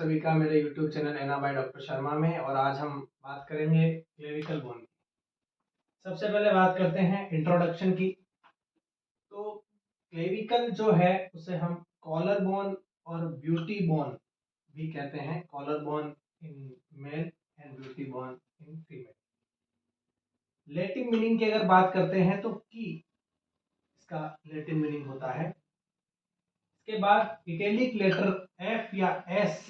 सभी का मेरे YouTube channel Ana by doctor Sharma में। और आज हम बात करेंगे क्लेविकल बोन की। सबसे पहले बात करते हैं इंट्रोडक्शन की। तो क्लेविकल जो है उसे हम कॉलर बोन और ब्यूटी बोन भी कहते हैं। Collar bone in male and beauty bone in female. Latin meaning की अगर बात करते हैं तो की इसका लैटिन मीनिंग होता है। इसके बाद इटैलिक लेटर एफ या एस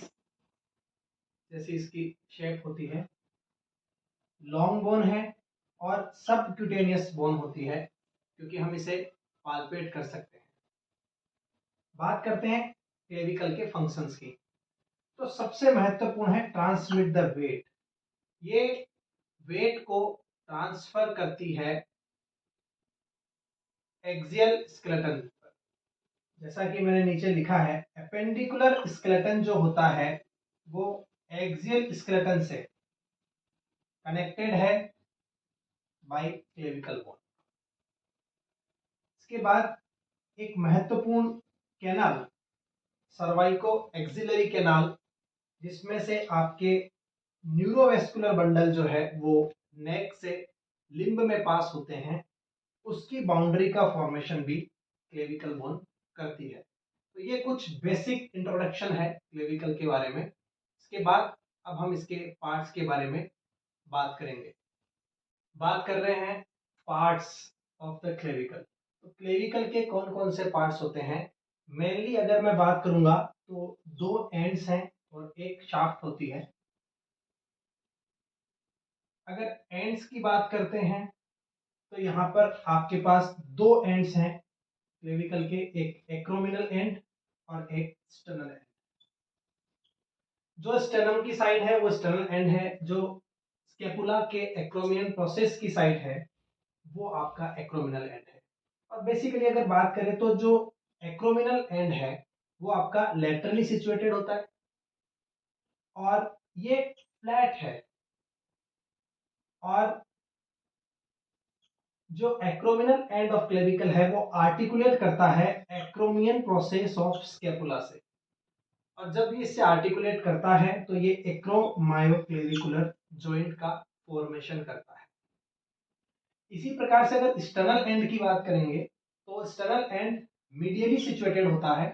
जैसी इसकी शेप होती है। लॉन्ग बोन है और सबक्यूटेनियस बोन होती है क्योंकि हम इसे पाल्पेट कर सकते हैं। बात करते हैं क्लेविकल के फंक्शंस की। तो सबसे महत्वपूर्ण है ट्रांसमिट द वेट। ये वेट को ट्रांसफर करती है एक्सियल स्केलेटन पर। जैसा कि मैंने नीचे लिखा है, एपेंडिकुलर स्केलेटन जो होता है वो एक्सियल स्केलेटन से कनेक्टेड है बाय क्लेविकल बोन। इसके बाद एक महत्वपूर्ण कैनाल, सर्वाइको एक्सिलरी कैनाल, जिसमें से आपके न्यूरोवेस्कुलर बंडल जो है वो नेक से लिम्ब में पास होते हैं, उसकी बाउंड्री का फॉर्मेशन भी क्लेविकल बोन करती है। तो ये कुछ बेसिक इंट्रोडक्शन है क्लेविकल के बारे में। इसके बाद अब हम इसके पार्ट्स के बारे में बात करेंगे। बात कर रहे हैं पार्ट्स ऑफ द क्लेविकल। तो क्लेविकल के कौन कौन से पार्ट्स होते हैं? मेनली अगर मैं बात करूंगा तो दो एंड्स हैं और एक शाफ्ट होती है। अगर एंड्स की बात करते हैं तो यहाँ पर आपके पास दो एंड्स हैं क्लेविकल के, एक एक्रोमिनल एंड और एक स्टर्नल एंड। जो स्टेनम की साइड है वो स्टर्नल एंड है, जो स्केपुला के एक्रोमियन प्रोसेस की साइड है वो आपका एक्रोमिनल एंड है। और बेसिकली अगर बात करें तो जो एक्रोमिनल एंड है वो आपका लेटरली सिचुएटेड होता है और ये फ्लैट है। और जो एक्रोमिनल एंड ऑफ क्लेविकल है वो आर्टिकुलेट करता है एक्रोमियन प्रोसेस ऑफ स्केपुला से। और जब ये इससे आर्टिकुलेट करता है तो ये एक्रोमायोक्लेविकुलर जॉइंट का फॉर्मेशन करता है। इसी प्रकार से अगर स्टर्नल एंड की बात करेंगे तो स्टर्नल एंड मीडियली सिचुएटेड होता है।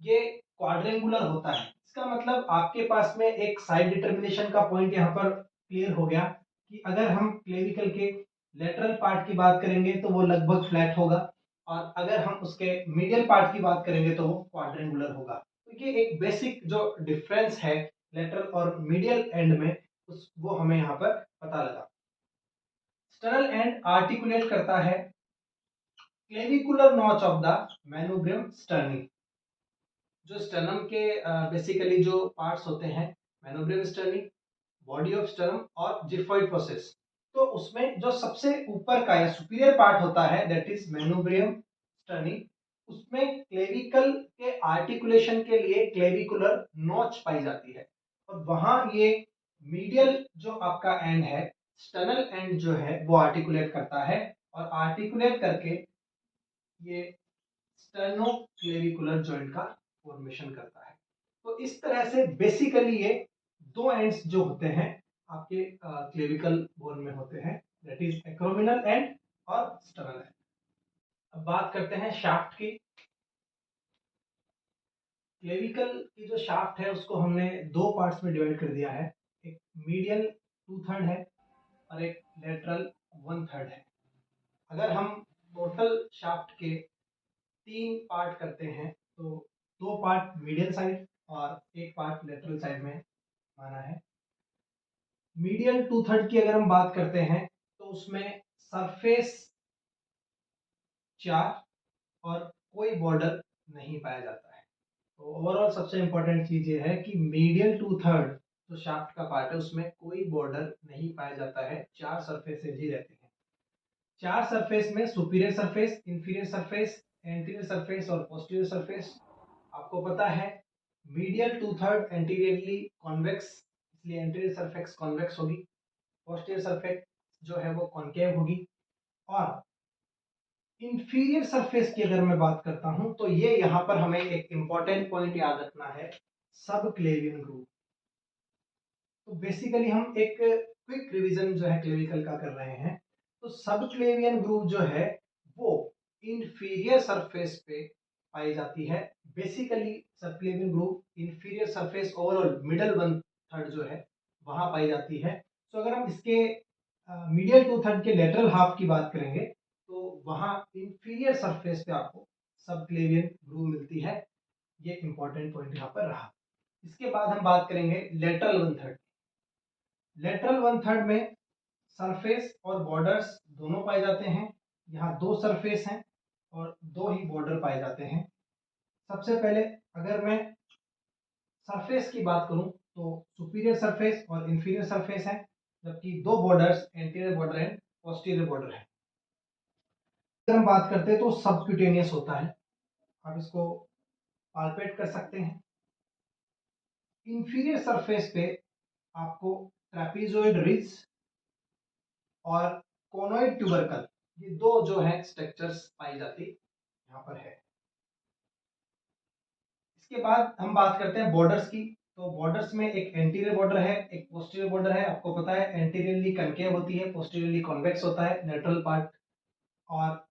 ये क्वाड्रेंगुलर होता है। इसका मतलब आपके पास में एक साइड डिटर्मिनेशन का पॉइंट यहाँ पर क्लियर हो गया कि अगर हम क्लेविकल के लेटरल पार्ट की बात करेंगे तो वो लगभग फ्लैट होगा और अगर हम उसके मीडियल पार्ट की बात करेंगे तो वो क्वाड्रेंगुलर होगा। तो ये एक बेसिक जो डिफरेंस है लेटरल और मीडियल एंड में वो हमें यहाँ पर पता लगा। स्टर्नल एंड आर्टिकुलेट करता है क्लेविकुलर नॉच ऑफ द मैनोब्रियम स्टर्नी। जो स्टर्नम के बेसिकली जो पार्ट्स होते हैं, मैनोब्रियम स्टर्नी, बॉडी ऑफ स्टर्नम और जिफॉइड प्रोसेस, तो उसमें जो सबसे ऊपर का या सुपीरियर पार्ट होता है दैट इज मैनोब्रियम स्टर्नी, उसमें क्लेविकल के आर्टिकुलेशन के लिए क्लेविकुलर नॉच पाई जाती है। और वहां ये मीडियल जो आपका एंड है, स्टर्नल एंड जो है वो आर्टिकुलेट करता है और आर्टिकुलेट करके ये स्टर्नोक्लेविकुलर जॉइंट का फॉर्मेशन करता है। तो इस तरह से बेसिकली ये दो एंड्स जो होते हैं आपके क्लेविकल बोन में होते हैं, दैट इज एक्रोमिनल एंड और स्टर्नल एंड। अब बात करते हैं शाफ्ट की। क्लेविकल की जो शाफ्ट है उसको हमने दो पार्ट्स में डिवाइड कर दिया है। एक मीडियल 2/3 है और एक लेटरल 1/3 है। अगर हम टोटल शाफ्ट के 3 पार्ट करते हैं तो 2 पार्ट मीडियल साइड और एक पार्ट लेटरल साइड में माना है। मीडियल 2/3 की अगर हम बात करते हैं तो उसमें सरफेस 4 और कोई बॉर्डर नहीं पाया जाता है। तो ओवरऑल सबसे इंपॉर्टेंट चीज ये है कि मीडियल 2/3 जो शाफ्ट का पार्ट है उसमें कोई बॉर्डर नहीं पाया जाता है, 4 सरफेसेज ही रहती हैं। 4 सरफेस में superior surface, inferior surface, anterior surface और पोस्टीरियर सरफेस। आपको पता है मीडियल 2/3 एंटीरियरली कॉन्वेक्स, इसलिए एंटीरियर सरफेस कॉन्वेक्स होगी। पोस्टीरियर सरफेस जो है वो कॉनकेव होगी। और इंफीरियर सरफेस की अगर मैं बात करता हूं तो ये यहाँ पर हमें एक इंपॉर्टेंट पॉइंट याद रखना है। सब क्लेवियन ग्रूव। तो बेसिकली हम एक क्विक रिवीजन जो है क्लेविकल का कर रहे हैं। तो सब क्लेवियन ग्रूव जो है वो इंफीरियर सरफेस पे पाई जाती है। बेसिकली सब क्लेवियन groove inferior surface overall middle 1/3 जो है वहां पाई जाती है। तो अगर हम इसके मीडियल 2/3 के लेटरल हाफ की बात करेंगे तो वहां इंफीरियर सरफेस पे आपको सब क्लेवियन ग्रूव मिलती है। ये इंपॉर्टेंट पॉइंट यहाँ पर रहा। इसके बाद हम बात करेंगे लेटरल 1/3। लेटरल 1/3 में सरफेस और बॉर्डर्स दोनों पाए जाते हैं। यहाँ 2 सरफेस हैं और 2 ही बॉर्डर पाए जाते हैं। सबसे पहले अगर मैं सरफेस की बात करूं तो सुपीरियर सरफेस और इंफीरियर सरफेस है, जबकि 2 borders anterior border and posterior border है। अगर हम बात करते हैं तो सबक्यूटेनियस होता है, आप इसको पाल्पेट कर सकते हैं। इंफीरियर सरफेस पे आपको ट्रेपीजोइड रिज और कोनोइड ट्यूबरकल, ये 2 जो है स्ट्रक्चर्स पाई जाती यहाँ पर है। इसके बाद हम बात करते हैं बॉर्डर्स की। तो बॉर्डर्स में एक एंटीरियर बॉर्डर है, एक पोस्टीरियर बॉर्डर है। आपको पता है एंटीरियरली कनकेव होती है, पोस्टीरियरली कॉन्वेक्स होता है लेटरल पार्ट। और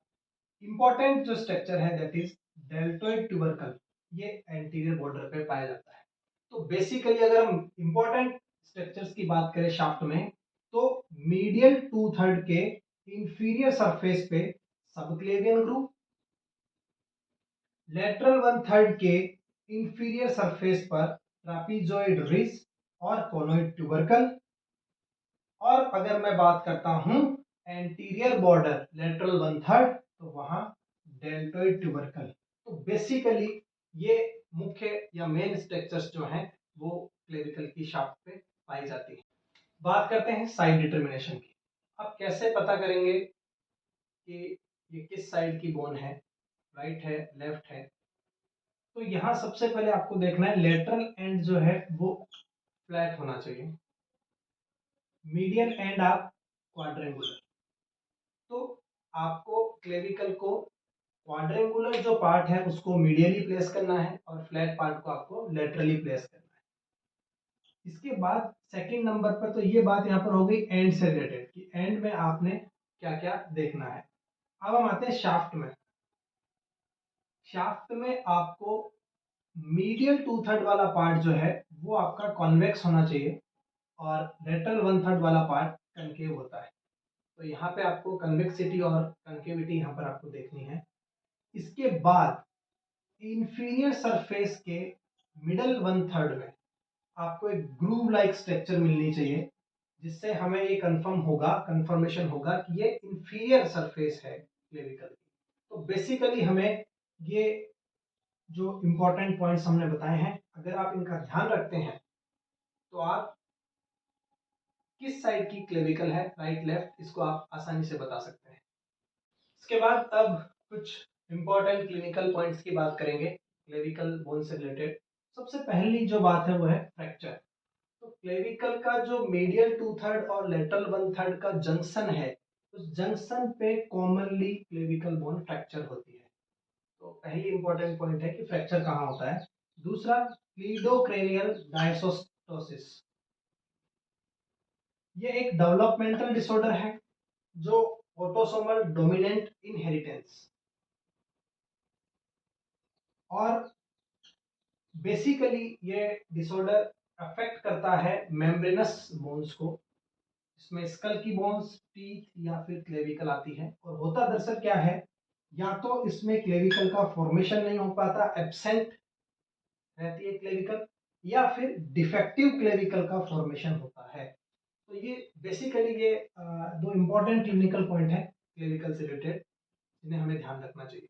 इंपॉर्टेंट जो स्ट्रक्चर है दैट इज डेल्टोइड ट्यूबरकल, ये एंटीरियर बॉर्डर पे पाया जाता है। तो बेसिकली अगर हम इंपॉर्टेंट स्ट्रक्चर्स की बात करें शाफ्ट में, तो मीडियल 2/3 के इंफीरियर सरफेस पे सबक्लेवियन ग्रूव, लेटरल 1/3 के इंफीरियर सरफेस पर ट्रापीजोइड रिज और कोनोइड ट्यूबरकल। और अगर मैं बात करता हूं एंटीरियर बॉर्डर लेटरल 1/3, तो वहां डेल्टोइड ट्यूबरकल। तो बेसिकली ये मुख्य या मेन स्ट्रक्चर्स जो हैं वो क्लेविकल की शाफ्ट पे पाई जाती है। बात करते हैं साइड डिटर्मिनेशन की। अब कैसे पता करेंगे कि ये किस साइड की बोन है, राइट है लेफ्ट है। तो यहाँ सबसे पहले आपको देखना है लेटरल एंड जो है वो फ्लैट होना चाहिए, मीडियल एंड आप क्वाड्रेंगुलर। तो आपको क्लेविकल को क्वाड्रेंगुलर जो पार्ट है उसको मीडियली प्लेस करना है और फ्लैट पार्ट को आपको लेटरली प्लेस करना है। इसके बाद सेकंड नंबर पर, तो ये बात यहाँ पर हो गई एंड से रिलेटेड कि एंड में आपने क्या क्या देखना है। अब हम आते हैं शाफ्ट में। शाफ्ट में आपको मीडियल 2/3 वाला पार्ट जो है वो आपका कॉन्वेक्स होना चाहिए और लेटरल 1/3 वाला पार्ट कनकेव होता है। तो यहाँ पे आपको कन्वेक्सिटी और कनकेविटी यहाँ पर आपको देखनी है। इसके बाद इंफीरियर सरफेस के मिडल 1/3 में आपको एक ग्रूव लाइक स्ट्रक्चर मिलनी चाहिए, जिससे हमें ये कंफर्मेशन होगा कि ये इंफीरियर सरफेस है क्लेविकल की। तो बेसिकली हमें ये जो इंपॉर्टेंट पॉइंट्स हमने बताए हैं, अगर आप इनका ध्यान रखते हैं तो आप किस साइड की क्लेविकल है, राइट लेफ्ट, इसको आप आसानी से बता सकते हैं। इसके बाद अब कुछ इंपॉर्टेंट क्लिनिकल पॉइंट्स की बात करेंगे क्लेविकल बोन से रिलेटेड। सबसे पहली जो बात है वो है फ्रैक्चर। तो क्लेविकल का जो मीडियल 2/3 और लेटरल 1/3 का जंक्शन है, उस जंक्शन पे कॉमनली क्लेविकल बोन फ्रैक्चर होती है। तो पहली इंपॉर्टेंट पॉइंट है कि फ्रैक्चर कहाँ होता है। दूसरा, क्लीडोक्रेनियल डायसोस्टोसिस, ये एक डेवलपमेंटल डिसऑर्डर है जो ऑटोसोमल डोमिनेंट इनहेरिटेंस, और बेसिकली ये डिसऑर्डर अफेक्ट करता है मेम्ब्रेनस बोन्स को। इसमें स्कल की बोन्स, टीथ या फिर क्लेविकल आती है। और होता दरअसल क्या है, या तो इसमें क्लेविकल का फॉर्मेशन नहीं हो पाता, एब्सेंट रहती है क्लेविकल, या फिर डिफेक्टिव क्लेविकल का फॉर्मेशन होता है। तो ये बेसिकली ये 2 इंपॉर्टेंट क्लिनिकल पॉइंट है क्लिनिकल से रिलेटेड, जिन्हें हमें ध्यान रखना चाहिए।